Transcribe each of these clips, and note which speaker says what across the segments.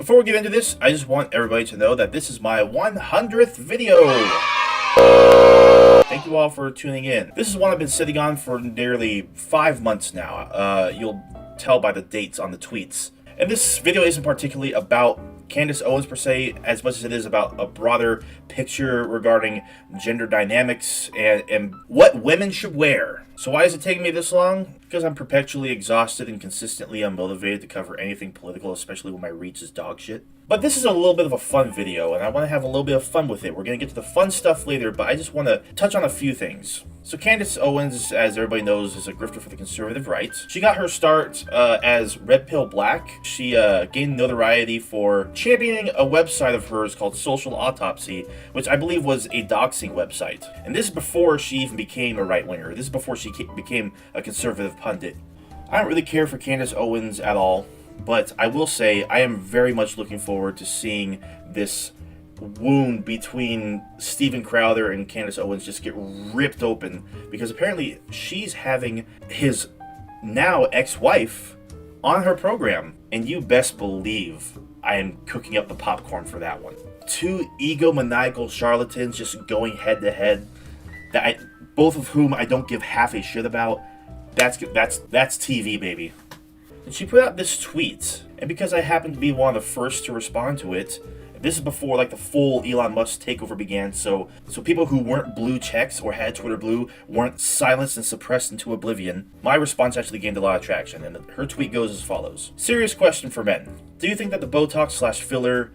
Speaker 1: Before we get into this, I just want everybody to know that this is my 100th video. Thank you all for tuning in. This is one I've been sitting on for nearly 5 months now. You'll tell by the dates on the tweets. And this video isn't particularly about Candace Owens per se, as much as it is about a broader picture regarding gender dynamics and what women should wear. So why is it taking me this long? Because I'm perpetually exhausted and consistently unmotivated to cover anything political, especially when my reach is dog shit. But this is a little bit of a fun video, and I want to have a little bit of fun with it. We're going to get to the fun stuff later, but I just want to touch on a few things. So Candace Owens, as everybody knows, is a grifter for the conservative right. She got her start as Red Pill Black. She gained notoriety for championing a website of hers called Social Autopsy, which I believe was a doxing website. And this is before she even became a right-winger. This is before she became a conservative pundit. I don't really care for Candace Owens at all, but I will say I am very much looking forward to seeing this wound between Steven Crowder and Candace Owens just get ripped open, because apparently she's having his now ex-wife on her program, and you best believe I am cooking up the popcorn for that one. Two egomaniacal charlatans just going head to head, both of whom I don't give half a shit about. That's TV, baby. And she put out this tweet, and because I happened to be one of the first to respond to it, this is before like the full Elon Musk takeover began, so people who weren't blue checks or had Twitter blue weren't silenced and suppressed into oblivion. My response actually gained a lot of traction, and her tweet goes as follows. Serious question for men. Do you think that the Botox/filler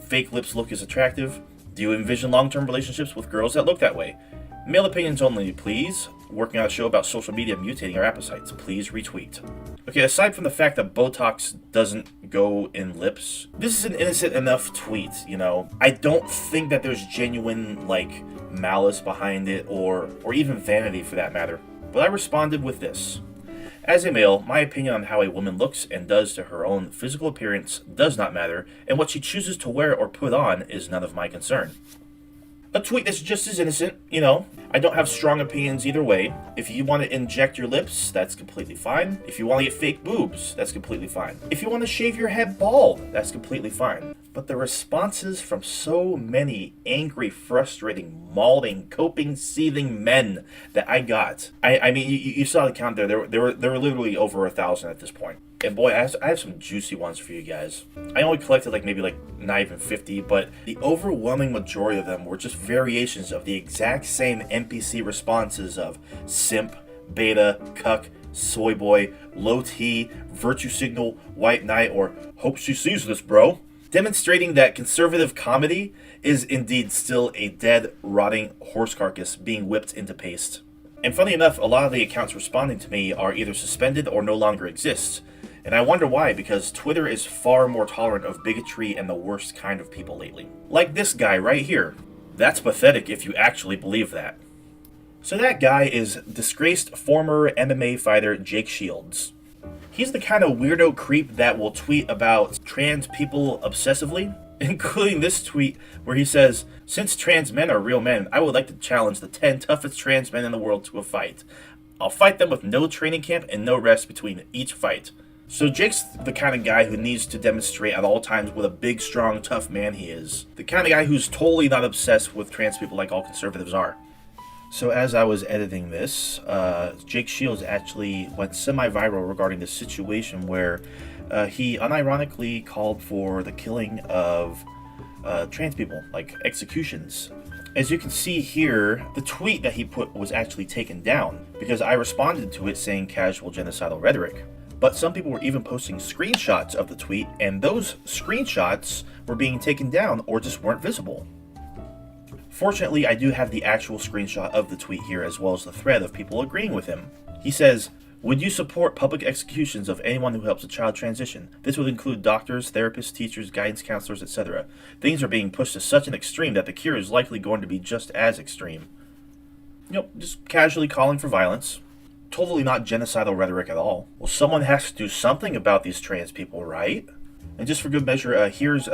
Speaker 1: fake lips look is attractive? Do you envision long-term relationships with girls that look that way? Male opinions only, please. Working on a show about social media mutating our appetites. Please retweet. Okay, aside from the fact that Botox doesn't go in lips, this is an innocent enough tweet, you know. I don't think that there's genuine, malice behind it, or even vanity for that matter. But I responded with this. As a male, my opinion on how a woman looks and does to her own physical appearance does not matter, and what she chooses to wear or put on is none of my concern. A tweet that's just as innocent, you know. I don't have strong opinions either way. If you want to inject your lips, that's completely fine. If you want to get fake boobs, that's completely fine. If you want to shave your head bald, that's completely fine. But the responses from so many angry, frustrating, mauling, coping, seething men that I got. I mean, you saw the count there. There were literally over 1,000 at this point. And boy, I have some juicy ones for you guys. I only collected maybe not even 50, but the overwhelming majority of them were just variations of the exact same NPC responses of simp, beta, cuck, soy boy, low T, virtue signal, white knight, or hope she sees this, bro. Demonstrating that conservative comedy is indeed still a dead, rotting horse carcass being whipped into paste. And funny enough, a lot of the accounts responding to me are either suspended or no longer exist. And I wonder why, because Twitter is far more tolerant of bigotry and the worst kind of people lately. Like this guy right here. That's pathetic if you actually believe that. So that guy is disgraced former MMA fighter Jake Shields. He's the kind of weirdo creep that will tweet about trans people obsessively, including this tweet where he says, "Since trans men are real men, I would like to challenge the 10 toughest trans men in the world to a fight. I'll fight them with no training camp and no rest between each fight." So Jake's the kind of guy who needs to demonstrate at all times what a big, strong, tough man he is. The kind of guy who's totally not obsessed with trans people like all conservatives are. So as I was editing this, Jake Shields actually went semi-viral regarding this situation where he unironically called for the killing of trans people, like executions. As you can see here, the tweet that he put was actually taken down because I responded to it saying casual genocidal rhetoric. But some people were even posting screenshots of the tweet, and those screenshots were being taken down or just weren't visible. Fortunately, I do have the actual screenshot of the tweet here, as well as the thread of people agreeing with him. He says, "Would you support public executions of anyone who helps a child transition? This would include doctors, therapists, teachers, guidance counselors, etc. Things are being pushed to such an extreme that the cure is likely going to be just as extreme." Just casually calling for violence. Totally not genocidal rhetoric at all. Well, someone has to do something about these trans people, right? And just for good measure, here's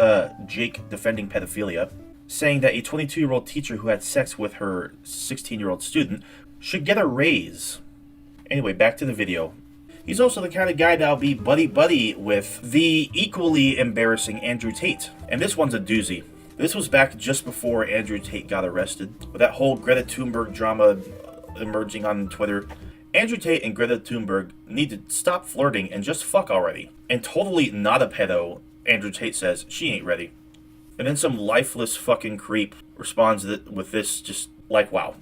Speaker 1: Jake defending pedophilia, saying that a 22-year-old teacher who had sex with her 16-year-old student should get a raise. Anyway, back to the video. He's also the kind of guy that'll be buddy-buddy with the equally embarrassing Andrew Tate. And this one's a doozy. This was back just before Andrew Tate got arrested, with that whole Greta Thunberg drama emerging on Twitter. Andrew Tate and Greta Thunberg need to stop flirting and just fuck already. And totally not a pedo, Andrew Tate says she ain't ready. And then some lifeless fucking creep responds with this, just like, wow.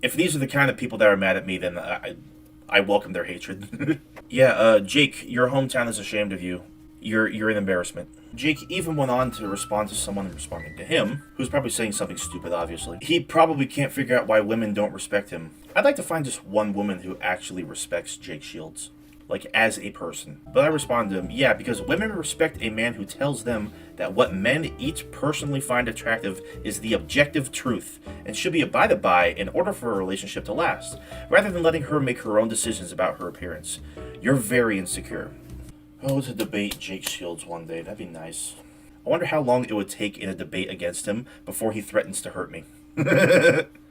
Speaker 1: If these are the kind of people that are mad at me, then I welcome their hatred. Yeah, Jake, your hometown is ashamed of you. You're an embarrassment. Jake even went on to respond to someone responding to him, who's probably saying something stupid, obviously. He probably can't figure out why women don't respect him. I'd like to find just one woman who actually respects Jake Shields, like, as a person. But I responded to him, yeah, because women respect a man who tells them that what men each personally find attractive is the objective truth, and should be abided by in order for a relationship to last, rather than letting her make her own decisions about her appearance. You're very insecure. Oh, to debate Jake Shields one day, that'd be nice. I wonder how long it would take in a debate against him before he threatens to hurt me.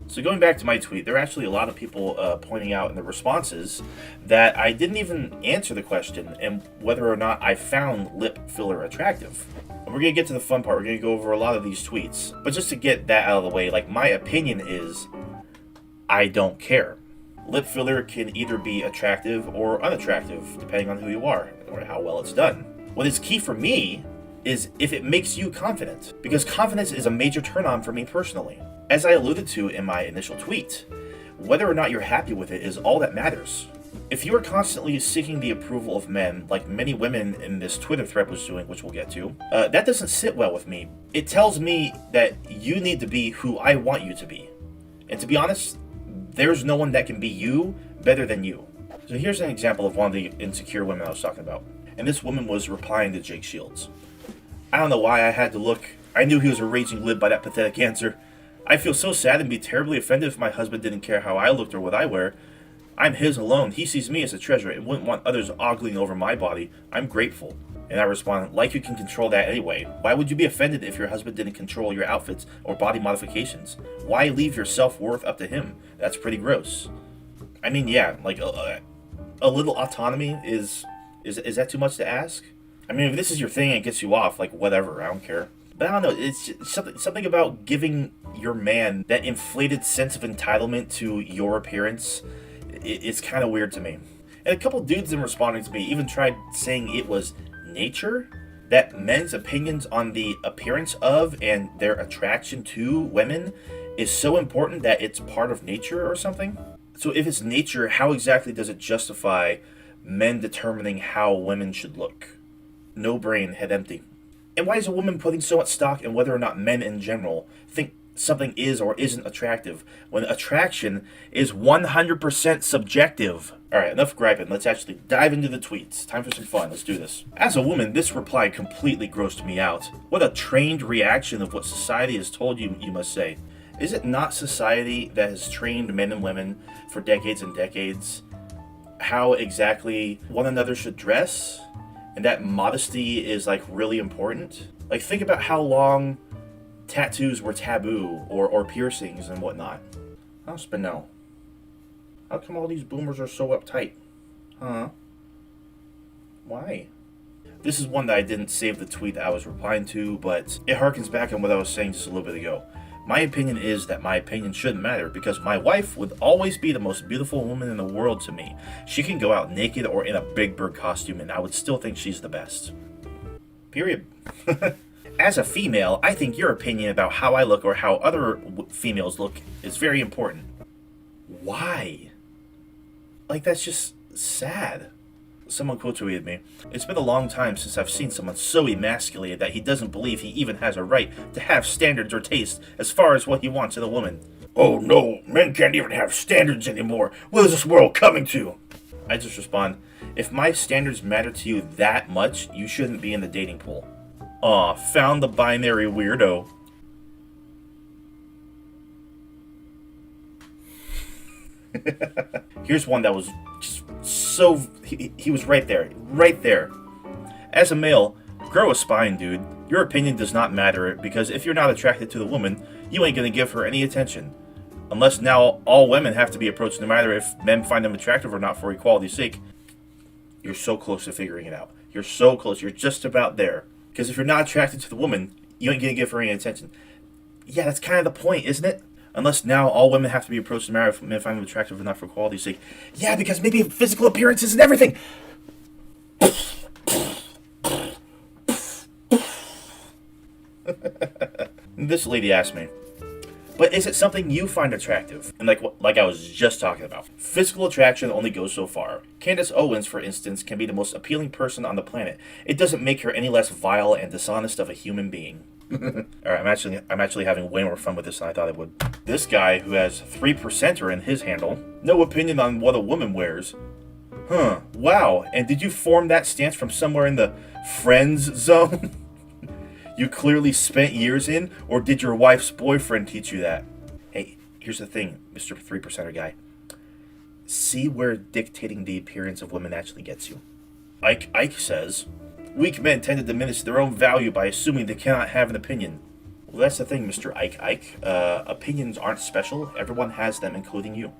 Speaker 1: So going back to my tweet, there are actually a lot of people pointing out in the responses that I didn't even answer the question and whether or not I found lip filler attractive. And we're going to get to the fun part. We're going to go over a lot of these tweets. But just to get that out of the way, like, my opinion is I don't care. Lip filler can either be attractive or unattractive, depending on who you are or how well it's done. What is key for me is if it makes you confident, because confidence is a major turn-on for me personally. As I alluded to in my initial tweet, whether or not you're happy with it is all that matters. If you are constantly seeking the approval of men, like many women in this Twitter thread was doing, which we'll get to, that doesn't sit well with me. It tells me that you need to be who I want you to be. And to be honest, there's no one that can be you better than you. So here's an example of one of the insecure women I was talking about. And this woman was replying to Jake Shields. I don't know why I had to look. I knew he was a raging lib by that pathetic answer. I feel so sad and be terribly offended if my husband didn't care how I looked or what I wear. I'm his alone. He sees me as a treasure and wouldn't want others ogling over my body. I'm grateful. And I respond, like you can control that anyway. Why would you be offended if your husband didn't control your outfits or body modifications? Why leave your self-worth up to him? That's pretty gross. I mean, yeah, like a little autonomy is that too much to ask? I mean, if this is your thing and it gets you off, like, whatever, I don't care. But I don't know, it's something about giving your man that inflated sense of entitlement to your appearance. It's kind of weird to me. And a couple dudes in responding to me even tried saying it was nature, that men's opinions on the appearance of and their attraction to women is so important that it's part of nature or something. So if it's nature, how exactly does it justify men determining how women should look? No brain, head empty. And why is a woman putting so much stock in whether or not men in general think something is or isn't attractive, when attraction is 100% subjective? Alright, enough griping. Let's actually dive into the tweets. Time for some fun. Let's do this. As a woman, this reply completely grossed me out. What a trained reaction of what society has told you, you must say. Is it not society that has trained men and women for decades and decades how exactly one another should dress? And that modesty is, like, really important? Like, think about how long tattoos were taboo, or piercings and whatnot. Huh, Spinell? How come all these boomers are so uptight? Huh? Why? This is one that I didn't save the tweet that I was replying to, but it harkens back on what I was saying just a little bit ago. My opinion is that my opinion shouldn't matter, because my wife would always be the most beautiful woman in the world to me. She can go out naked or in a Big Bird costume, and I would still think she's the best. Period. As a female, I think your opinion about how I look or how other females look is very important. Why? Like, that's just sad. Someone quote tweeted me, "It's been a long time since I've seen someone so emasculated that he doesn't believe he even has a right to have standards or taste as far as what he wants in a woman. Oh no, men can't even have standards anymore. What is this world coming to?" I just respond, if my standards matter to you that much, you shouldn't be in the dating pool. Aw, found the binary weirdo. Here's one that was just so... He was right there. Right there. As a male, grow a spine, dude. Your opinion does not matter, because if you're not attracted to the woman, you ain't gonna give her any attention. Unless now all women have to be approached no matter if men find them attractive or not for equality's sake. You're so close to figuring it out. You're so close. You're just about there. Because if you're not attracted to the woman, you ain't gonna give her any attention. Yeah, that's kind of the point, isn't it? Unless now all women have to be approached to marry if men find them attractive enough for quality's sake. Yeah, because maybe physical appearance isn't everything. This lady asked me, but is it something you find attractive? And like I was just talking about, physical attraction only goes so far. Candace Owens, for instance, can be the most appealing person on the planet. It doesn't make her any less vile and dishonest of a human being. Alright, I'm actually having way more fun with this than I thought I would. This guy who has 3%er in his handle, no opinion on what a woman wears. Huh, wow, and did you form that stance from somewhere in the friends zone? You clearly spent years in, or did your wife's boyfriend teach you that? Hey, here's the thing, Mr. 3%er guy. See where dictating the appearance of women actually gets you. Ike says, weak men tend to diminish their own value by assuming they cannot have an opinion. Well, that's the thing, Mr. Ike. Opinions aren't special. Everyone has them, including you.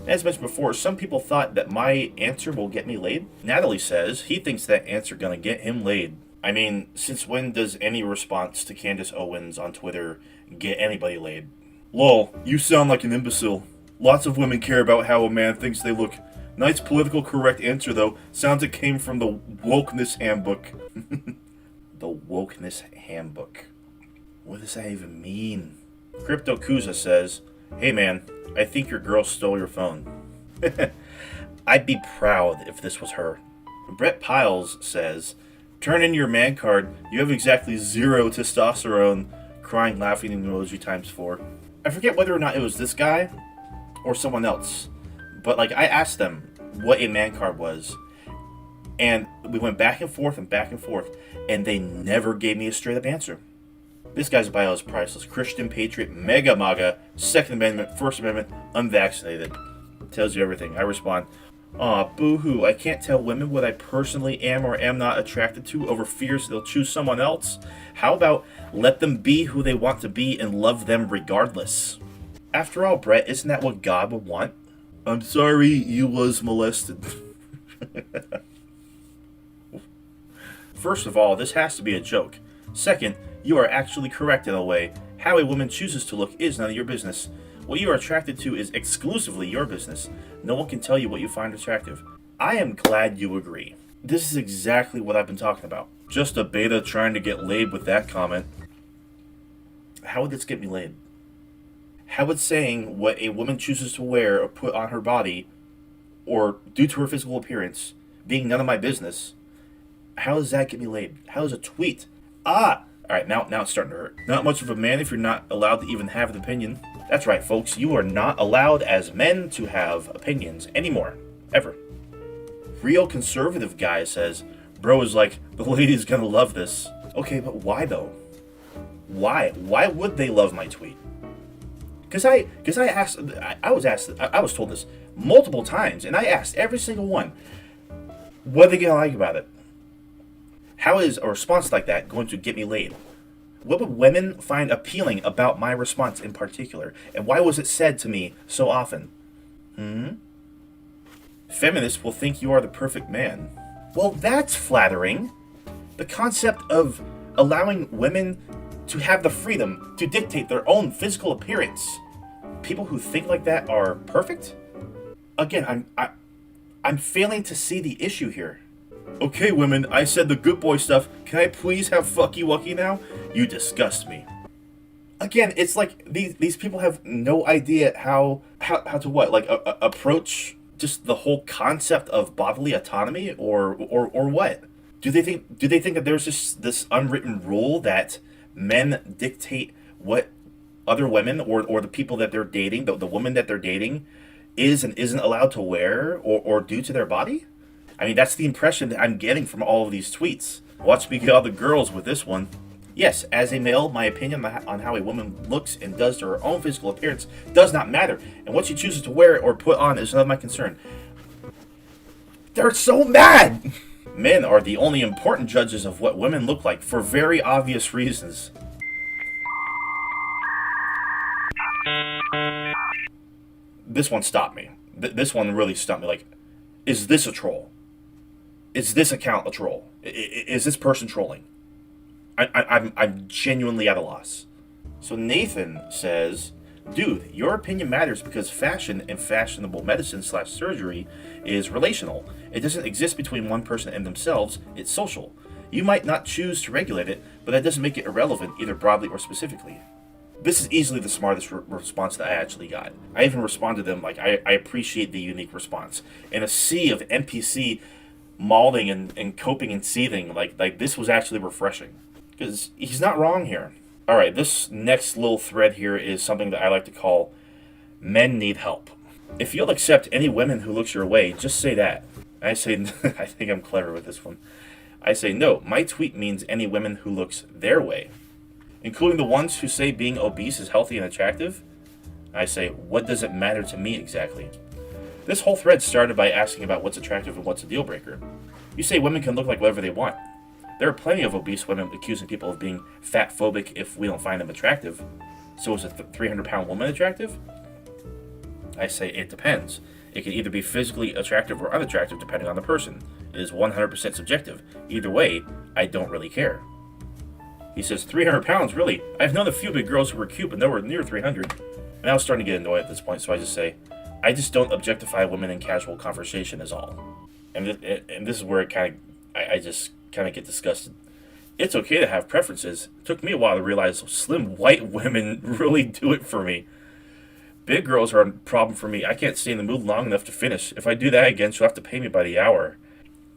Speaker 1: As mentioned before, some people thought that my answer will get me laid. Natalie says he thinks that answer gonna get him laid. I mean, since when does any response to Candace Owens on Twitter get anybody laid? Lol, you sound like an imbecile. Lots of women care about how a man thinks they look. Nice political correct answer, though. Sounds it came from the Wokeness Handbook. The Wokeness Handbook. What does that even mean? Crypto Kuza says, hey man, I think your girl stole your phone. I'd be proud if this was her. Brett Piles says, turn in your man card. You have exactly 0 testosterone. Crying, laughing emoji times 4. I forget whether or not it was this guy or someone else. But like I asked them what a man card was. And we went back and forth. And they never gave me a straight up answer. This guy's bio is priceless. Christian, patriot, mega maga, Second Amendment, First Amendment, unvaccinated. Tells you everything. I respond, aw, boo-hoo, I can't tell women what I personally am or am not attracted to over fears they'll choose someone else. How about let them be who they want to be and love them regardless? After all, Brett, isn't that what God would want? I'm sorry you was molested. First of all, this has to be a joke. Second, you are actually correct in a way. How a woman chooses to look is none of your business. What you are attracted to is exclusively your business. No one can tell you what you find attractive. I am glad you agree. This is exactly what I've been talking about. Just a beta trying to get laid with that comment. How would this get me laid? How would saying what a woman chooses to wear or put on her body, or due to her physical appearance, being none of my business, how does that get me laid? How does a tweet? Alright, now it's starting to hurt. Not much of a man if you're not allowed to even have an opinion. That's right, folks. You are not allowed as men to have opinions anymore. Ever. Real conservative guy says, bro is like, the lady's gonna love this. Okay, but why though? Why? Why would they love my tweet? Because I was told this multiple times, and I asked every single one, what are they gonna like about it? How is a response like that going to get me laid? What would women find appealing about my response in particular? And why was it said to me so often? Feminists will think you are the perfect man. Well, that's flattering. The concept of allowing women to have the freedom to dictate their own physical appearance. People who think like that are perfect? Again, I'm failing to see the issue here. Okay, women, I said the good boy stuff. Can I please have fucky wucky now? You disgust me. Again, it's like these people have no idea how to what? Like approach just the whole concept of bodily autonomy or what? Do they think that there's just this unwritten rule that men dictate what other women or the people that they're dating, the woman that they're dating is and isn't allowed to wear or do to their body? I mean, that's the impression that I'm getting from all of these tweets. Watch me get all the girls with this one. Yes, as a male, my opinion on how a woman looks and does to her own physical appearance does not matter. And what she chooses to wear or put on is none of my concern. They're so mad! Men are the only important judges of what women look like for very obvious reasons. This one stopped me. This one really stumped me. Like, is this a troll? Is this account a troll? Is this person trolling? I'm genuinely at a loss. So Nathan says, dude, your opinion matters because fashion and fashionable medicine/surgery is relational. It doesn't exist between one person and themselves, it's social. You might not choose to regulate it, but that doesn't make it irrelevant, either broadly or specifically. This is easily the smartest response that I actually got. I even responded to them like, I appreciate the unique response. In a sea of NPC mauling and coping and seething, like this was actually refreshing. Because he's not wrong here. Alright, this next little thread here is something that I like to call Men Need Help. If you'll accept any women who looks your way, just say that. I say, I think I'm clever with this one. I say, no, my tweet means any women who looks their way. Including the ones who say being obese is healthy and attractive. I say, what does it matter to me exactly? This whole thread started by asking about what's attractive and what's a deal breaker. You say women can look like whatever they want. There are plenty of obese women accusing people of being fat-phobic if we don't find them attractive. So is a 300-pound woman attractive? I say it depends. It can either be physically attractive or unattractive depending on the person. It is 100% subjective. Either way, I don't really care. He says, 300 pounds, really? I've known a few big girls who were cute, but nowhere near 300. And I was starting to get annoyed at this point, so I just say, I just don't objectify women in casual conversation is all. And this is where I just kind of get disgusted. It's okay to have preferences. It took me a while to realize slim white women really do it for me. Big girls are a problem for me. I can't stay in the mood long enough to finish. If I do that again, she'll have to pay me by the hour.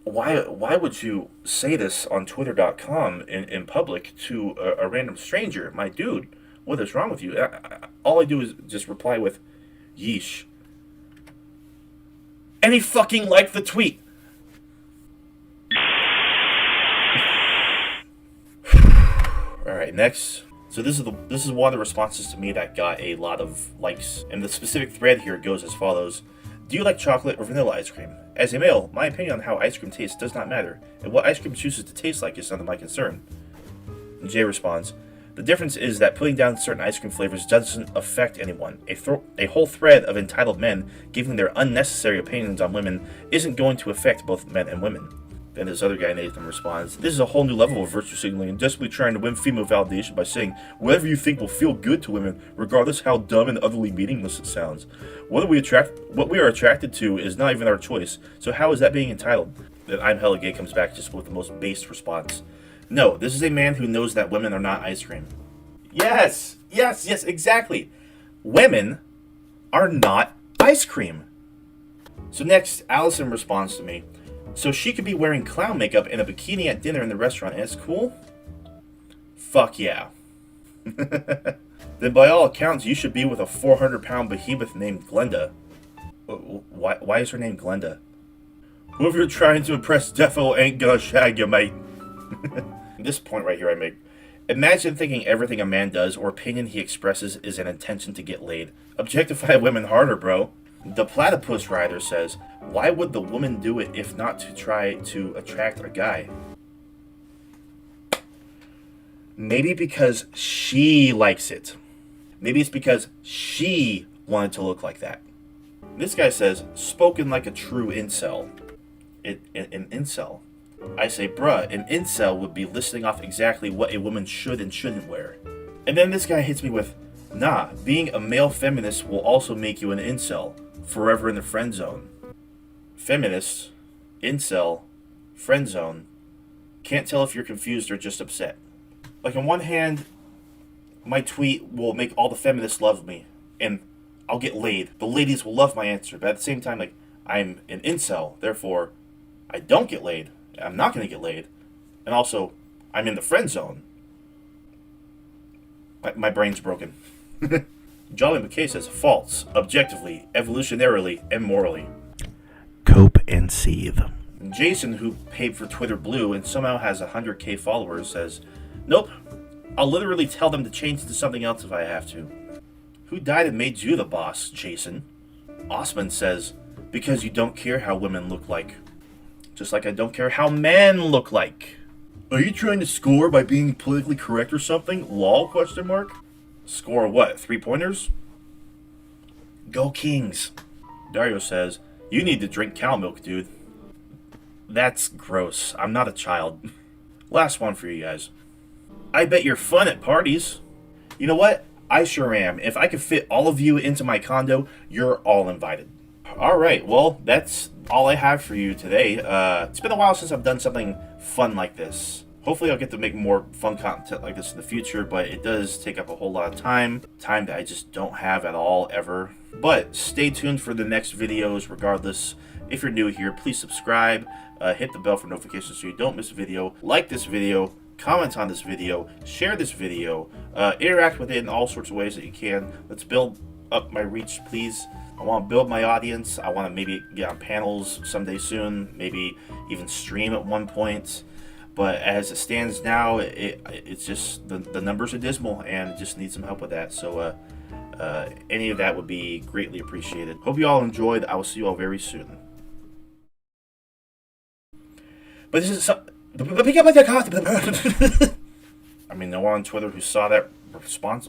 Speaker 1: Why would you say this on Twitter.com in public to a random stranger? My dude, what is wrong with you? All I do is just reply with, yeesh. And he fucking liked the tweet. Alright, next. So this is one of the responses to me that got a lot of likes. And the specific thread here goes as follows. Do you like chocolate or vanilla ice cream? As a male, my opinion on how ice cream tastes does not matter, and what ice cream chooses to taste like is none of my concern. And Jay responds, the difference is that putting down certain ice cream flavors doesn't affect anyone. A whole thread of entitled men giving their unnecessary opinions on women isn't going to affect both men and women. Then this other guy, Nathan, responds, this is a whole new level of virtue signaling and desperately trying to win female validation by saying whatever you think will feel good to women, regardless how dumb and utterly meaningless it sounds. What we are attracted to is not even our choice, so how is that being entitled? Then I'm Hella Gay comes back just with the most based response. No, this is a man who knows that women are not ice cream. Yes, exactly. Women are not ice cream. So next, Allison responds to me. So she could be wearing clown makeup and a bikini at dinner in the restaurant, and it's cool? Fuck yeah. Then by all accounts, you should be with a 400-pound behemoth named Glenda. Why is her name Glenda? Whoever you're trying to impress defo ain't gonna shag you, mate. This point right here I make. Imagine thinking everything a man does or opinion he expresses is an intention to get laid. Objectify women harder, bro. The Platypus Rider says, why would the woman do it if not to try to attract a guy? Maybe because she likes it. Maybe it's because she wanted to look like that. This guy says, spoken like a true incel. An incel. I say, bruh, an incel would be listing off exactly what a woman should and shouldn't wear. And then this guy hits me with, nah, being a male feminist will also make you an incel. Forever in the friend zone. Feminist, incel, friend zone. Can't tell if you're confused or just upset. Like on one hand, my tweet will make all the feminists love me, and I'll get laid. The ladies will love my answer, but at the same time, like, I'm an incel, therefore, I don't get laid. I'm not going to get laid. And also, I'm in the friend zone. My brain's broken. Jolly McKay says, false, objectively, evolutionarily, and morally. Cope and seethe. Jason, who paid for Twitter Blue and somehow has 100k followers, says, nope, I'll literally tell them to change to something else if I have to. Who died and made you the boss, Jason? Osman says, because you don't care how women look like. Just like I don't care how men look like. Are you trying to score by being politically correct or something? Lol, question mark? Score what, 3-pointers? Go Kings. Dario says, you need to drink cow milk, dude. That's gross. I'm not a child. Last one for you guys. I bet you're fun at parties. You know what? I sure am. If I could fit all of you into my condo, you're all invited. Alright, well, that's all I have for you today. It's been a while since I've done something fun like this. Hopefully I'll get to make more fun content like this in the future, but it does take up a whole lot of time. Time that I just don't have at all, ever. But stay tuned for the next videos regardless. If you're new here, please subscribe. Hit the bell for notifications so you don't miss a video. Like this video. Comment on this video. Share this video. Interact with it in all sorts of ways that you can. Let's build up my reach, please. I want to build my audience. I want to maybe get on panels someday soon. Maybe even stream at one point. But as it stands now, it's just the numbers are dismal and just need some help with that. So any of that would be greatly appreciated. Hope you all enjoyed. I will see you all very soon. But this is I mean, no one on Twitter who saw that response.